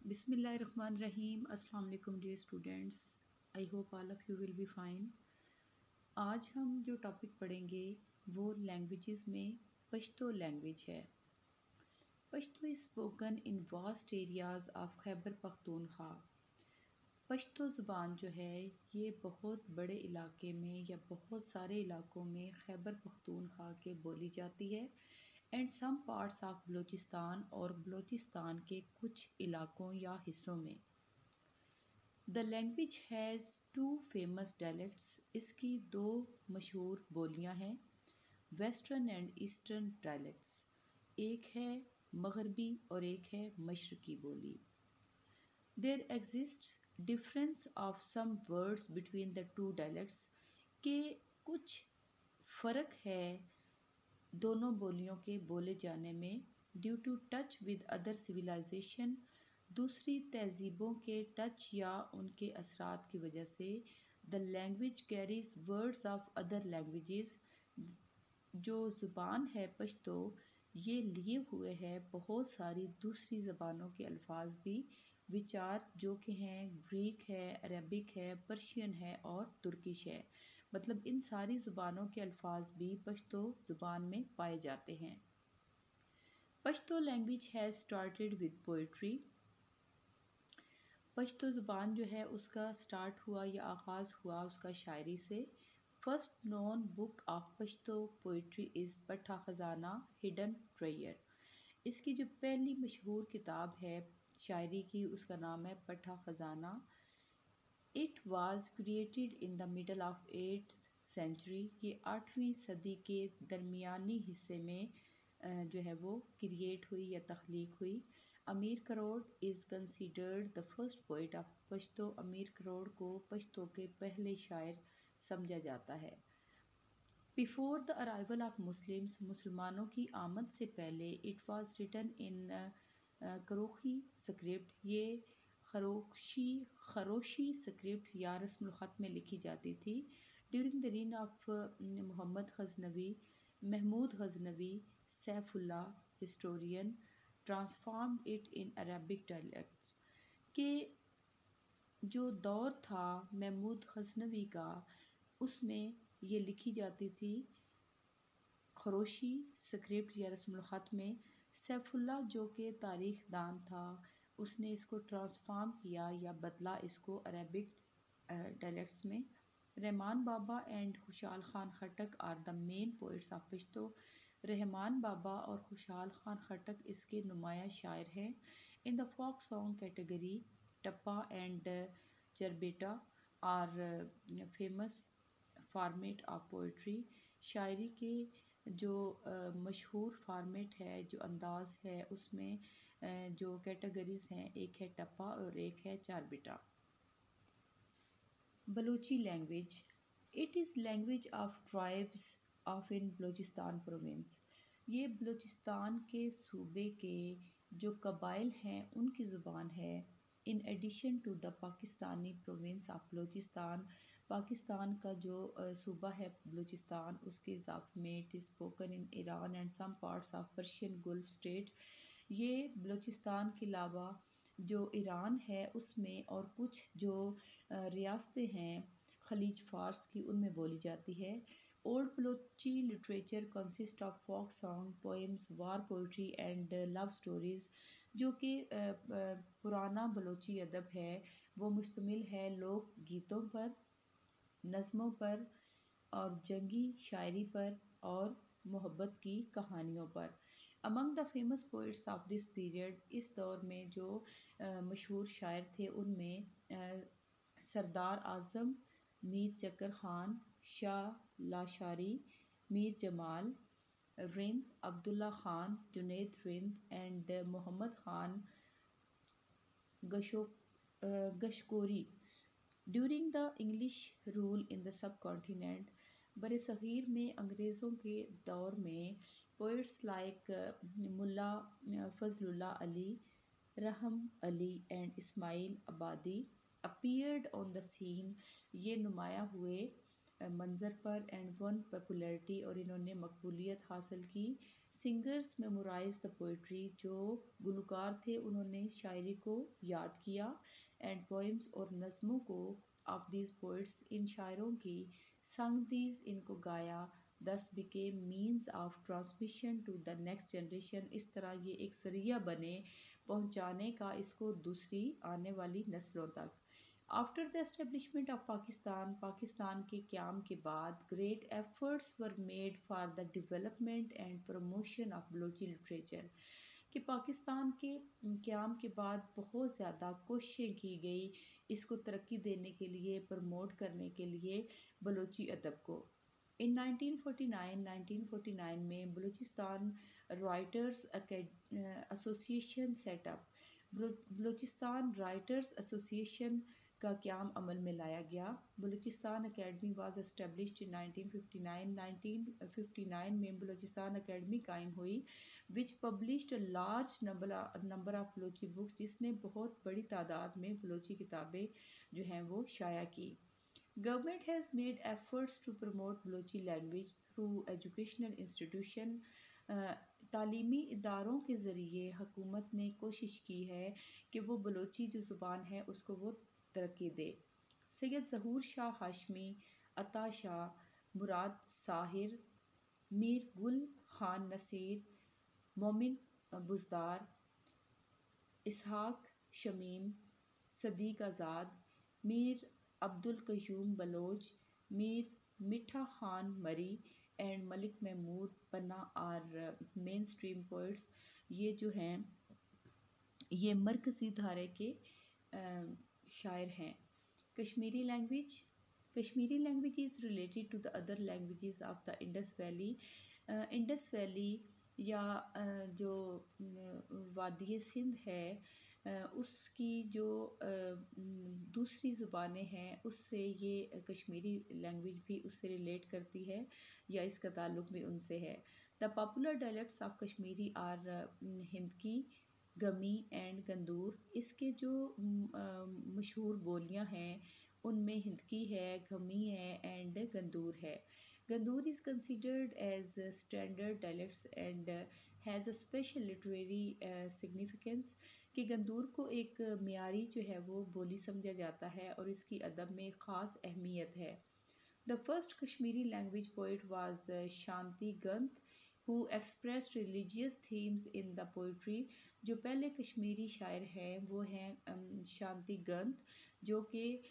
بسم اللہ الرحمن الرحیم. السلام علیکم dear students. I hope all of you will be fine. آج ہم جو ٹاپک پڑھیں گے وہ لینگویجز میں پشتو لینگویج ہے. Pashto is spoken in vast areas of Khyber Pakhtunkhwa. Pashto زبان جو ہے یہ بہت بڑے علاقے میں یا بہت سارے علاقوں میں خیبر پختونخوا کے بولی جاتی ہے and some parts of Balochistan اور بلوچستان کے کچھ علاقوں یا حصوں میں. The language has two famous dialects. اس کی دو مشہور بولیاں ہیں ویسٹرن اینڈ ایسٹرن ڈائلیکٹس. ایک ہے مغربی اور ایک ہے مشرقی بولی. There exists difference of some words between the two dialects کہ کچھ فرق ہے دونوں بولیوں کے بولے جانے میں due to touch with other civilisation. دوسری تہذیبوں کے ٹچ یا ان کے اثرات کی وجہ سے the language carries words of other languages. جو زبان ہے پشتو یہ لیے ہوئے ہے بہت ساری دوسری زبانوں کے الفاظ بھی وچار جو کہ ہیں گریک ہے، عربک ہے، پرشین ہے اور ترکش ہے. مطلب ان ساری زبانوں کے الفاظ بھی پشتو زبان میں پائے جاتے ہیں. Pashto language has started with poetry. Pashto زبان جو ہے اس کا سٹارٹ ہوا یا آغاز ہوا اس کا شاعری سے. First known book of Pashto poetry is Pata Khazana hidden ٹریئر. اس کی جو پہلی مشہور کتاب ہے شاعری کی اس کا نام ہے پٹھا خزانہ. It was created in the middle of 8th century. یہ 8ویں صدی کے درمیانی حصے میں جو ہے وہ کریٹ ہوئی یا تخلیق ہوئی. Amir Kror is considered the first poet of Pashto. Amir Kror کو پشتو کے پہلے شاعر سمجھا جاتا ہے. Before the arrival of Muslims. مسلمانوں کی آمد سے پہلے it was written in Kharoshthi script. یہ خروشی سکرپٹ یا رسم الخط میں لکھی جاتی تھی. During the reign of Mahmud Ghaznavi Saifullah historian transformed it in Arabic dialects. کہ جو دور تھا محمود غزنوی کا اس میں یہ لکھی جاتی تھی خروشی سکرپٹ یا رسم الخط میں. سیف اللہ جو کہ تاریخ دان تھا اس نے اس کو ٹرانسفارم کیا یا بدلا اس کو عربک ڈائلیکٹس میں. رحمان Baba and Khushal Khan Khattak are the main poets of Pashto. Rahman Baba اور خوشحال خان خٹک اس کے نمایاں شاعر ہیں. In the folk song category tappa and charbeta are famous format of poetry. شاعری کے جو مشہور فارمیٹ ہے جو انداز ہے اس میں جو کیٹیگریز ہیں ایک ہے ٹپا اور ایک ہے charbeta. Balochi language. It is language of tribes of in Balochistan province. یہ بلوچستان کے صوبے کے جو قبائل ہیں ان کی زبان ہے. In addition to the Pakistani province of Balochistan. Pakistan کا جو صوبہ ہے بلوچستان اس کے اضافے میں it is spoken in Iran and some parts of Persian Gulf state. یہ بلوچستان کے علاوہ جو ایران ہے اس میں اور کچھ جو ریاستیں ہیں خلیج فارس کی ان میں بولی جاتی ہے. Old Balochi literature consist of folk song poems war poetry and love stories. جو کہ پرانا بلوچی ادب ہے وہ مشتمل ہے لوک گیتوں پر، نظموں پر اور جنگی شاعری پر اور محبت کی کہانیوں پر. Among the famous poets of this period. اس دور میں جو مشہور شاعر تھے ان میں سردار Azam, Mir Chakar Khan, Shah Lashari, Mir Jamal Rind, Abdullah Khan Junaid Rind and Muhammad Khan Gishkori. During the English rule in the subcontinent. بر صغیر میں انگریزوں کے دور میں پوئٹس لائک ملا فضل اللہ علی، رحم علی اینڈ اسماعیل آبادی appeared on the scene. یہ نمایاں ہوئے منظر پر اینڈ ون پاپولیرٹی، اور انہوں نے مقبولیت حاصل کی۔ سنگرز میمورائز دا پوئٹری، جو گلوکار تھے انہوں نے شاعری کو یاد کیا، اینڈ پوئمز اور نظموں کو آف دیز پوئٹس، ان شاعروں کی سنگ دیز، ان کو گایا، this became means of transmission to the next generation, اس طرح یہ ایک ذریعہ بنے پہنچانے کا اس کو دوسری آنے والی نسلوں تک۔ After the establishment of Pakistan, Pakistan کے قیام کے بعد great efforts were made for the development and promotion of Balochi literature, کہ پاکستان کے قیام کے بعد بہت زیادہ کوششیں کی گئی اس کو ترقی دینے کے لیے، پروموٹ کرنے کے لیے بلوچی ادب کو۔ ان 1949 میں Balochistan writers association set up, Balochistan writers association کا قیام عمل میں لایا گیا۔ Balochistan academy was established in 1959 میں بلوچستان اکیڈمی قائم ہوئی، which published large number of Balochi books, جس نے بہت بڑی تعداد میں بلوچی کتابیں جو ہیں وہ شائع کی۔ Government has made efforts to promote Balochi language through educational institution, تعلیمی اداروں کے ذریعے حکومت نے کوشش کی ہے کہ وہ بلوچی جو زبان ہے اس کو وہ ترقی دے۔ سید ظہور شاہ ہاشمی، عطا شاہ، مراد ساحر، میر گل خان نصیر، مومن بزدار، اسحاق شمیم، صدیق آزاد، میر عبدالقیوم بلوچ، میر میٹھا خان مری اینڈ ملک محمود پناہ آر مین اسٹریم پوئٹس، یہ جو ہیں یہ مرکزی دھارے کے شاعر ہیں۔ Kashmiri language, Kashmiri language is related to the other languages of the Indus valley. Indus valley یا جو وادی سندھ ہے اس کی جو دوسری زبانیں ہیں اس سے یہ کشمیری لینگویج بھی اس سے ریلیٹ کرتی ہے یا اس کا تعلق بھی ان سے ہے۔ The popular dialects of Kashmiri are Hindki, Gami and Gandur, اس کے جو مشہور بولیاں ہیں ان میں ہندکی ہے، گمی ہے اینڈ گندور ہے۔ Gandur is considered as standard dialects and has a special literary significance, کہ گندور کو ایک معیاری جو ہے وہ بولی سمجھا جاتا ہے اور اس کی ادب میں خاص اہمیت ہے۔ The first Kashmiri language poet was Shanti Gandh, who expressed religious themes in the poetry. جو پہلے کشمیری شاعر ہیں وہ ہیں شانتی گندھ، جو کہ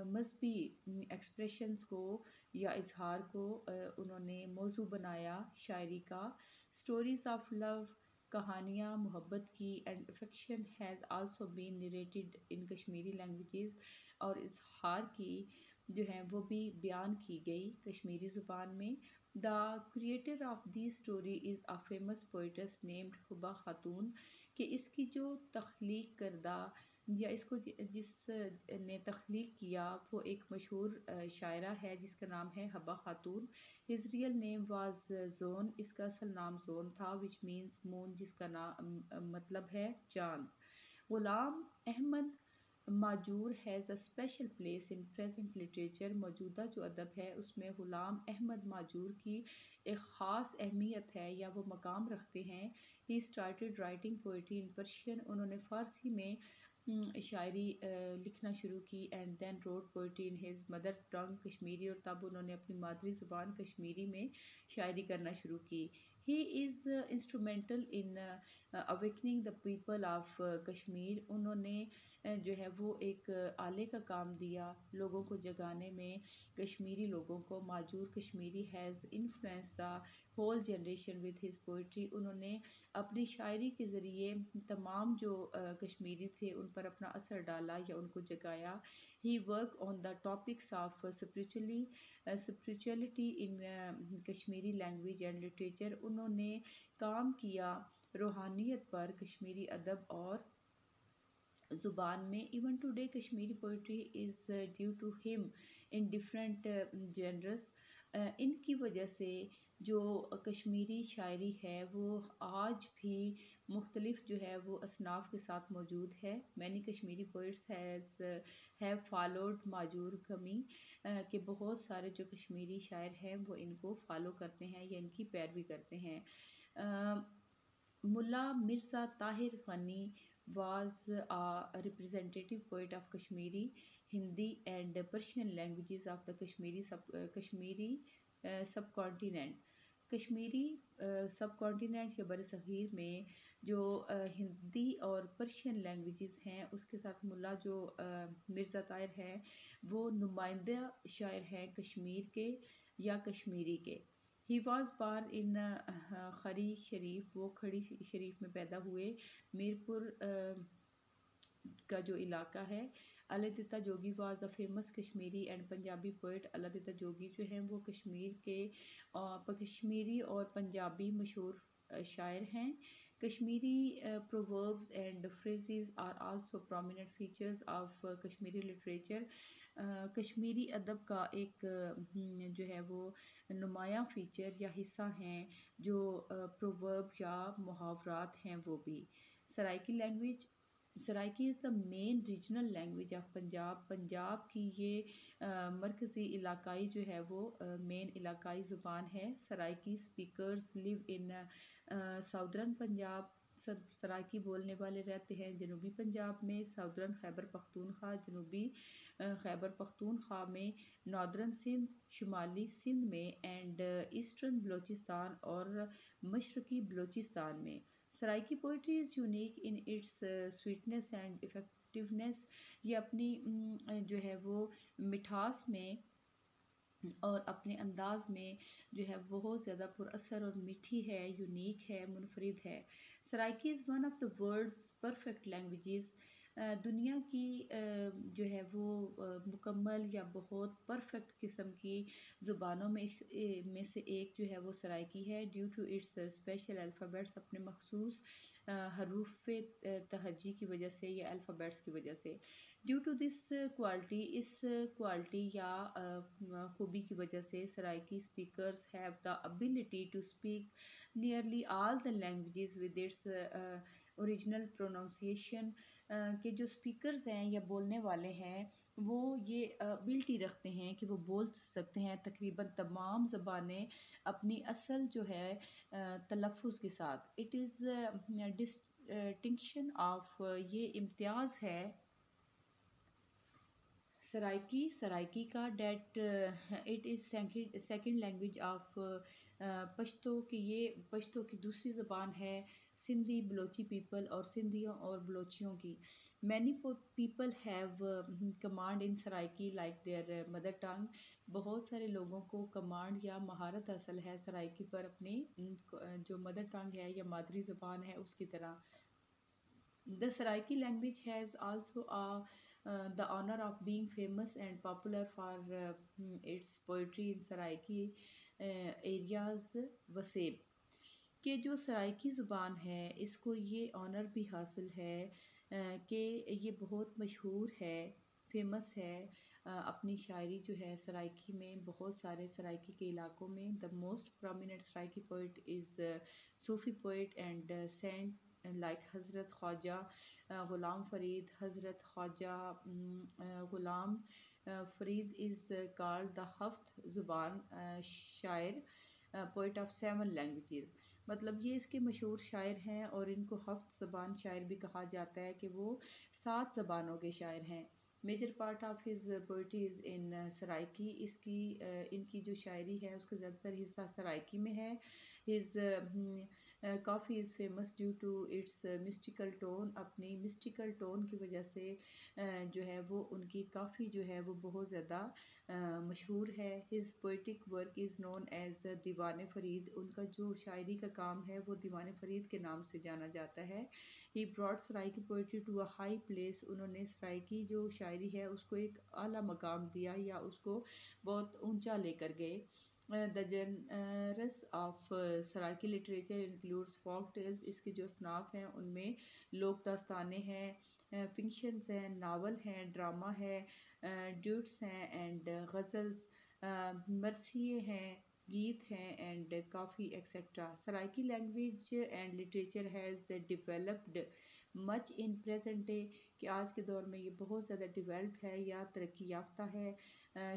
مذہبی ایکسپریشنز کو یا اظہار کو انہوں نے موضوع بنایا شاعری کا۔ اسٹوریز آف لو، کہانیاں محبت کی and affection has also been narrated in Kashmiri languages, اور اظہار کی جو ہیں وہ بھی بیان کی گئی کشمیری زبان میں۔ The creator of the story is a famous poets named Habba Khatoon, کہ اس کی جو تخلیق کردہ یا اس کو جس نے تخلیق کیا وہ ایک مشہور شاعرہ ہے جس کا نام ہے Habba Khatoon. His real name was Zoon, اس کا اصل نام زون تھا، وچ مینس مون، جس کا نام مطلب ہے چاند۔ Ghulam Ahmad Mahjoor has a special place in present literature, موجودہ جو ادب ہے اس میں غلام احمد ماجور کی ایک خاص اہمیت ہے یا وہ مقام رکھتے ہیں۔ He started writing poetry in Persian, انہوں نے فارسی میں شاعری لکھنا شروع کی، and then wrote poetry in his mother tongue Kashmiri, اور تب انہوں نے اپنی مادری زبان کشمیری میں شاعری کرنا شروع کی۔ He is instrumental in awakening the people of Kashmir, انہوں نے جو ہے وہ ایک آلے کا کام دیا لوگوں کو جگانے میں، کشمیری لوگوں کو۔ Mahjoor Kashmiri has influence the whole generation with his poetry, انہوں نے اپنی شاعری کے ذریعے تمام جو کشمیری تھے ان پر اپنا اثر ڈالا یا ان کو جگایا۔ He work on the topics of spirituality in Kashmiri language and literature, انہوں نے کام کیا روحانیت پر کشمیری ادب اور زبان میں۔ Even today Kashmiri poetry is due to him in different generous, ان کی وجہ سے جو کشمیری شاعری ہے وہ آج بھی مختلف جو ہے وہ اصناف کے ساتھ موجود ہے. Many Kashmiri poets have followed Mahjoor Kami, کہ بہت سارے جو کشمیری شاعر ہیں وہ ان کو فالو کرتے ہیں یا ان کی پیروی کرتے ہیں. ملا مرزا طاہر غنی was a representative poet of Kashmiri, Hindi and Persian languages of the Kashmiri subcontinent. Kashmiri sub continent یا بر صغیر میں جو ہندی اور پرشین لینگویجز ہیں اس کے ساتھ ملا جو مرزا طاہر ہے وہ نمائندہ شاعر ہیں کشمیر کے یا کشمیری کے. ہی واز بار ان خری شریف، وہ کھڑی شریف میں پیدا ہوئے. میرپور کا جو علاقہ ہے. Allah Ditta Jogi was a famous Kashmiri and Punjabi poet. Allah Ditta Jogi جو ہیں وہ کشمیری اور پنجابی مشہور شاعر ہیں. Kashmiri proverbs and phrases are also prominent features of Kashmiri literature. Kashmiri ادب کا ایک جو ہے وہ نمایاں فیچر یا حصہ ہیں جو proverb یا محاورات ہیں وہ بھی. Saraiki language. Saraiki is the main regional language of Punjab. Punjab کی یہ مرکزی علاقائی جو ہے وہ مین علاقائی زبان ہے. سرائکی اسپیکرز لیو ان ساؤدرن پنجاب. سب سرائکی بولنے والے رہتے ہیں جنوبی پنجاب میں. ساؤدرن خیبر پختونخوا، جنوبی خیبر پختونخوا میں. ناردرن سندھ، شمالی سندھ میں. اینڈ ایسٹرن بلوچستان اور مشرقی بلوچستان میں. Saraiki poetry is unique in its sweetness and effectiveness. یہ اپنی جو ہے وہ مٹھاس میں اور اپنے انداز میں جو ہے بہت زیادہ پر اثر اور میٹھی ہے، یونیک ہے، منفرد ہے. Saraiki is one of the world's perfect languages. دنیا کی جو ہے وہ مکمل یا بہت پرفیکٹ قسم کی زبانوں میں سے ایک جو ہے وہ سرائکی ہے. Due to its special alphabets, اپنے مخصوص حروف تہجی کی وجہ سے یا الفابیٹس کی وجہ سے. ڈیو ٹو دس کوالٹی، اس کوالٹی یا خوبی کی وجہ سے Saraiki speakers have the ability to speak nearly all the languages with its original pronunciation. کہ جو اسپیکرز ہیں یا بولنے والے ہیں وہ یہ ابیلٹی رکھتے ہیں کہ وہ بول سکتے ہیں تقریباً تمام زبانیں اپنی اصل جو ہے تلفظ کے ساتھ. اٹ از ڈسٹنکشن آف، یہ امتیاز ہے سرائکی کا. That it is second language of Pashto, کہ یہ پشتو کی دوسری زبان ہے سندھی بلوچی پیپل اور سندھیوں اور بلوچیوں کی. Many people have command in Saraiki like their mother tongue. بہت سارے لوگوں کو کمانڈ یا مہارت حاصل ہے سرائکی پر اپنی جو مدر ٹنگ ہے یا مادری زبان ہے اس کی طرح. The Saraiki language has also the honor of being famous and popular for its poetry in Saraiki areas. وسیب، کہ جو سرائکی زبان ہے اس کو یہ آنر بھی حاصل ہے کہ یہ بہت مشہور ہے، فیمس ہے اپنی شاعری جو ہے سرائکی میں. بہت سارے سرائکی کے علاقوں میں. The most prominent Saraiki poet is Sufi poet and saint like حضرت خواجہ غلام فرید. حضرت خواجہ Ghulam Farid is called the ہفت زبان شاعر، poet of 7 languages. مطلب یہ اس کے مشہور شاعر ہیں اور ان کو ہفت زبان شاعر بھی کہا جاتا ہے کہ وہ 7 زبانوں کے شاعر ہیں. Major part of his poetry is in Saraiki. ان کی جو شاعری ہے اس کا زیادہ تر حصہ سرائکی میں ہے. His Kafi is famous due to its mystical tone. اپنی مسٹیکل ٹون کی وجہ سے جو ہے وہ ان کی کافی جو ہے وہ بہت زیادہ مشہور ہے. His poetic work is known as Diwan Farid. ان کا جو شاعری کا کام ہے وہ دیوان فرید کے نام سے جانا جاتا ہے. He brought Saraiki poetry to a high place. انہوں نے سرائکی جو شاعری ہے اس کو ایک اعلیٰ مقام دیا یا اس کو بہت اونچا لے کر گئے. The genres of Saraiki literature includes folk tales. اس کے جو اصناف ہیں ان میں لوک داستانیں ہیں، فکشنز ہیں، ناول ہیں، ڈرامہ ہے، ڈیوٹس ہیں اینڈ غزلز. مرثیے ہیں، گیت ہیں and coffee etcetera. Saraiki language and literature has developed much in present day, کہ آج کے دور میں یہ بہت زیادہ ڈیولپ ہے یا ترقی یافتہ ہے.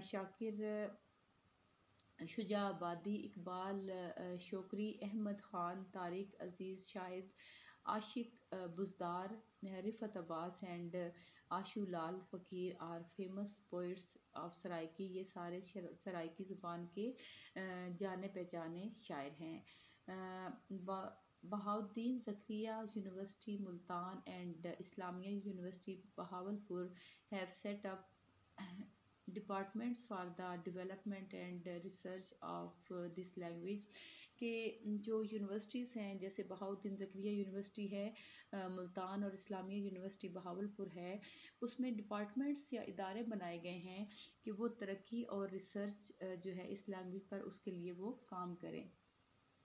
شاکر، شجاع آبادی، اقبال، شوکری، احمد خان، طارق عزیز، شاہد، عاشق Buzdar, Rifat Abbas and Ashu Lal Faqir are famous poets of Saraiki. یہ سارے سرائکی زبان کے جانے پہچانے شاعر ہیں. Bahauddin Zakariya university Multan and Islamia university Bahawalpur have set up departments for the development and research of this language. کہ جو یونیورسٹیز ہیں جیسے بہاؤالدین زکریا یونیورسٹی ہے ملتان اور اسلامیہ یونیورسٹی بہاولپور ہے، اس میں ڈپارٹمنٹس یا ادارے بنائے گئے ہیں کہ وہ ترقی اور ریسرچ جو ہے اس لینگویج پر اس کے لیے وہ کام کریں.